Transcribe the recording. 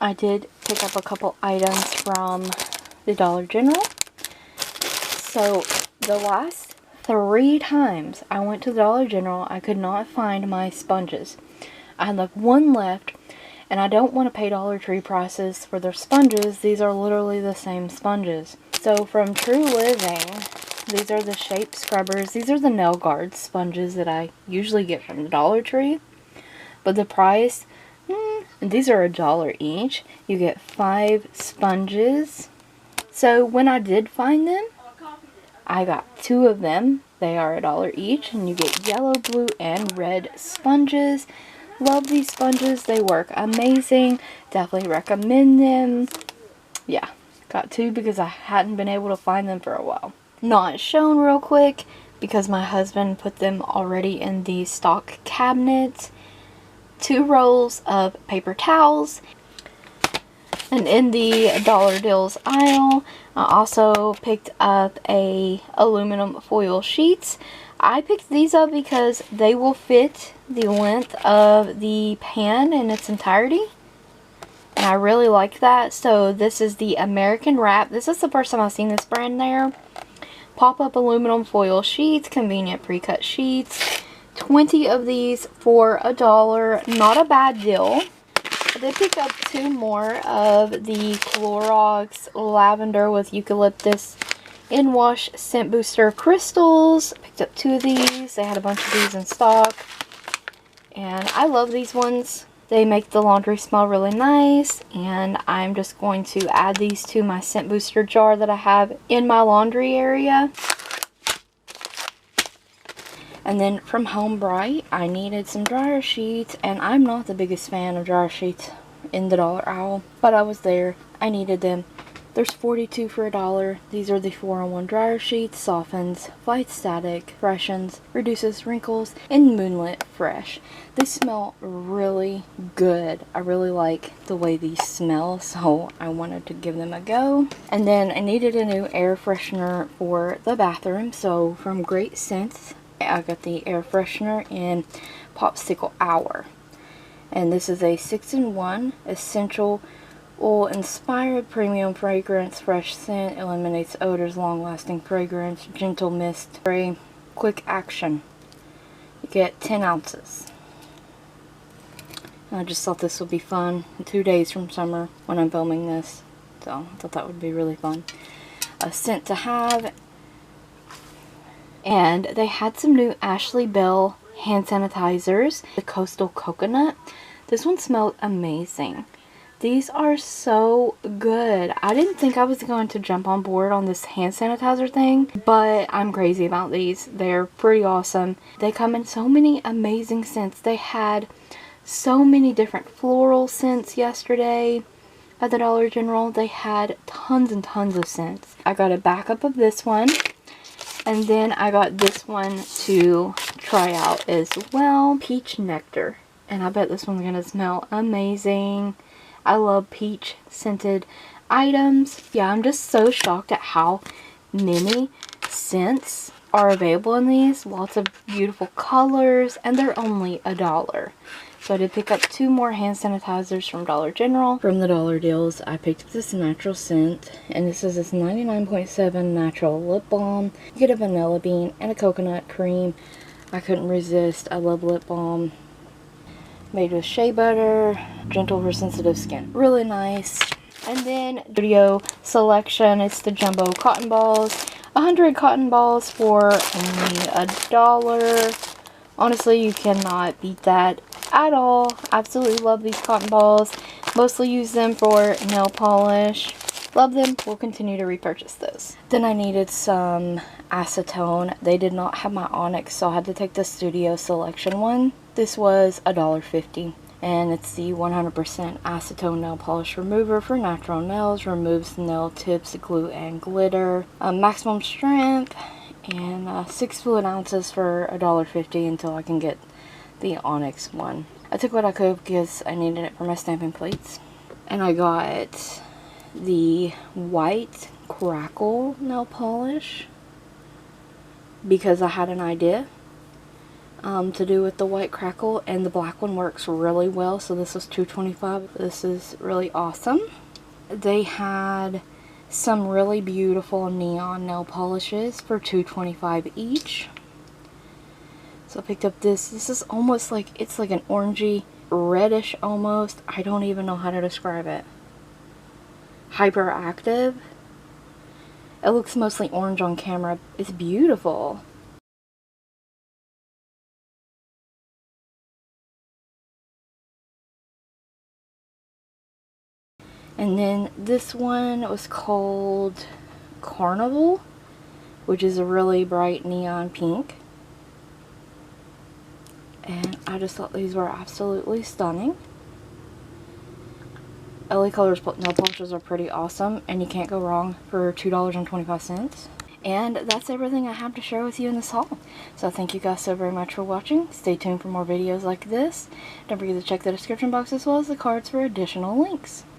I did pick up a couple items from the Dollar General. So the last 3 times I went to the Dollar General, I could not find my sponges. I had like one left, and I don't want to pay DollarTree prices for their sponges. These are literally the same sponges. So from True Living, these are the shape scrubbers. These are the nail guard sponges that I usually get from the Dollar Tree. But the price, these are $1 each. You get 5 sponges. So when I did find them, I got 2 of them. They are $1 each, and you get yellow, blue, and red sponges. Love these sponges. They work amazing. Definitely recommend them. Yeah, got 2 because I hadn't been able to find them for a while. Not shown real quick because my husband put them already in the stock cabinet. 2 rolls of paper towels. And in the dollar deals aisle, I also picked up a aluminum foil sheets. I picked these up because they will fit the length of the pan in its entirety. And I really like that. So this is the American Wrap. This is the first time I've seen this brand there. Pop-up aluminum foil sheets, convenient pre-cut sheets. 20 of these for $1. Not a bad deal. I did pick up 2 more of the Clorox Lavender with Eucalyptus In-Wash Scent Booster Crystals. Picked up 2 of these. They had a bunch of these in stock. And I love these ones. They make the laundry smell really nice. And I'm just going to add these to my scent booster jar that I have in my laundry area. And then from Home Bright, I needed some dryer sheets, and I'm not the biggest fan of dryer sheets in the dollar aisle, but I was there. I needed them. There's 42 for $1. These are the 4-in-1 dryer sheets. Softens, fights static, freshens, reduces wrinkles, and Moonlit Fresh. They smell really good. I really like the way these smell, so I wanted to give them a go. And then I needed a new air freshener for the bathroom, so from Great Scents, I got the air freshener in Popsicle Hour. And this is a 6-in-1 essential oil inspired premium fragrance. Fresh scent, eliminates odors, long lasting fragrance, gentle mist spray, quick action. You get 10 ounces. And I just thought this would be fun. 2 days from summer when I'm filming this. So I thought that would be really fun. A scent to have. And they had some new Ashley Bell hand sanitizers. The Coastal Coconut. This one smelled amazing. These are so good. I didn't think I was going to jump on board on this hand sanitizer thing, but I'm crazy about these. They're pretty awesome. They come in so many amazing scents. They had so many different floral scents yesterday at the Dollar General. They had tons and tons of scents. I got a backup of this one. And then I got this one to try out as well. Peach Nectar. And I bet this one's going to smell amazing. I love peach scented items. Yeah, I'm just so shocked at how many scents are available in these. Lots of beautiful colors. And they're only $1. So I did pick up 2 more hand sanitizers from Dollar General. From the dollar deals, I picked up this natural scent. And this is this 99.7 natural lip balm. You get a vanilla bean and a coconut cream. I couldn't resist. I love lip balm. Made with shea butter. Gentle for sensitive skin. Really nice. And then Studio Selection. It's the jumbo cotton balls. 100 cotton balls for only $1. Honestly, you cannot beat that at all. Absolutely love these cotton balls. Mostly use them for nail polish. Love them. We'll continue to repurchase those. Then I needed some acetone. They did not have my Onyx, so I had to take the Studio Selection one. This was $1.50. And it's the 100% acetone nail polish remover for natural nails. Removes nail tips, glue, and glitter. Maximum strength. And 6 fluid ounces for $1.50 until I can get the Onyx one. I took what I could because I needed it for my stamping plates. And I got the white Crackle nail polish because I had an idea. to do with the white crackle, and the black one works really well. So this was $2.25. This is really awesome. They had some really beautiful neon nail polishes for $2.25 each. So I picked up this. This is almost like, it's like an orangey reddish almost. I don't even know how to describe it. Hyperactive. It looks mostly orange on camera. It's beautiful. And then this one was called Carnival, which is a really bright neon pink. And I just thought these were absolutely stunning. LA Colors nail polishes are pretty awesome, and you can't go wrong for $2.25. And that's everything I have to share with you in this haul. So thank you guys so very much for watching. Stay tuned for more videos like this. Don't forget to check the description box as well as the cards for additional links.